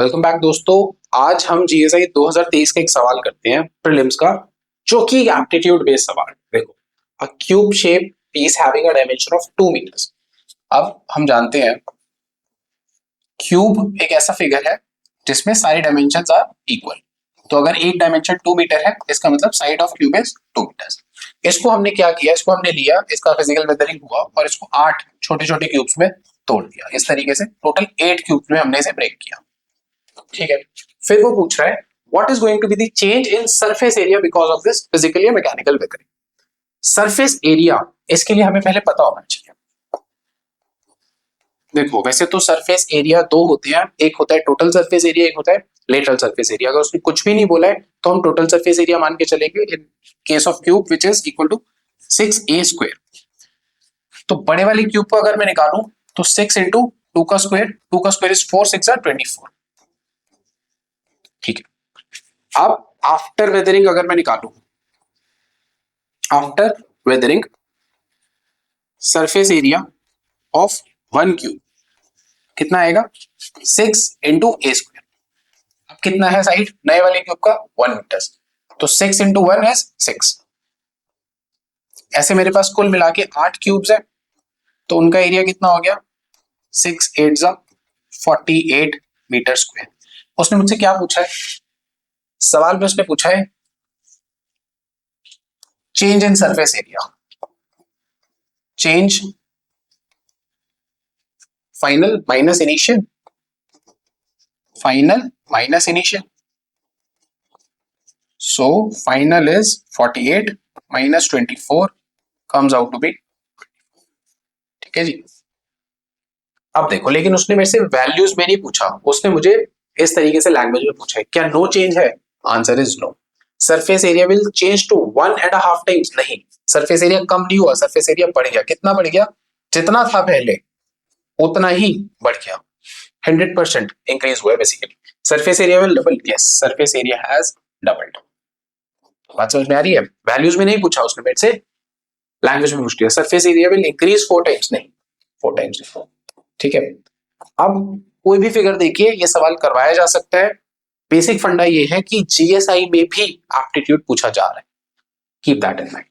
Welcome back दोस्तों। आज हम जीएसआई 2023 का एक सवाल करते हैं प्रीलिम्स का, जो कि एप्टीट्यूड बेस्ड सवाल। देखो, a cube shape piece having a dimension of 2 metres. अब हम जानते हैं क्यूब एक ऐसा फिगर है जिसमें सारी डायमेंशंस आर इक्वल। तो अगर एक डायमेंशन 2 मीटर है, इसका मतलब side of cube is 2 metres. इसको हमने क्या किया, इसको हमने लिया, इसका फिजिकल वेदरिंग हुआ और इसको 8 छोटे छोटे क्यूब्स में तोड़ दिया। इस तरीके से टोटल 8 क्यूब्स में हमने इसे ब्रेक किया। ठीक है, फिर वो पूछ रहा है what is going to be the change in surface area because of this physical या मैकेनिकल वेदरिंग। सरफेस एरिया, इसके लिए हमें पहले पता होना चाहिए। देखो, वैसे तो सरफेस एरिया दो होते हैं, एक होता है टोटल सरफेस एरिया, एक होता है लेटरल सरफेस एरिया। अगर उसने कुछ भी नहीं बोला है तो हम टोटल सरफेस एरिया मान के चलेंगे in case of cube which is equal to 6a²। तो बड़े वाली क्यूब को अगर मैं निकालूं तो 6 इंटू 2 का स्क्वायर इज 4 6 24। ठीक है, अब आफ्टर वेदरिंग अगर मैं निकालूं, after weathering surface area of 1 cube कितना आएगा, 6 इंटू a²। अब कितना है साइड नए वाले क्यूब का, 1 मीटर। तो 6 इंटू 1 है 6। ऐसे मेरे पास कुल मिला के 8 क्यूब्स है, तो उनका एरिया कितना हो गया, 6 8 जा 48 मीटर स्क्वायर। उसने मुझसे क्या पूछा है सवाल में, उसने पूछा है change in surface area, change final minus initial, final minus initial. So final is 48 minus 24 comes out to be. ठीक है जी। अब देखो, लेकिन उसने मेरे से वैल्यूज में नहीं पूछा, उसने मुझे इस तरीके से लैंग्वेज में पूछा है, क्या नो चेंज है? Answer is no. Surface area will change to 1.5 times, नहीं, सरफेस एरिया कम नहीं हुआ, सरफेस एरिया बढ़ गया। कितना बढ़ गया? जितना था पहले उतना ही बढ़ गया, 100% इंक्रीज हुआ है basically. Surface area will double, yes, surface area has doubled. बात समझ में आ रही है? वैल्यूज में नहीं पूछा उसने मेरे से, लैंग्वेज में पूछ लिया, surface area will increase 4 times, नहीं 4 टाइम्स। ठीक है, अब कोई भी फिगर देखिए, ये सवाल करवाया जा सकता है। बेसिक फंडा ये है कि जीएसआई में भी एप्टीट्यूड पूछा जा रहा है, कीप दैट इन माइंड।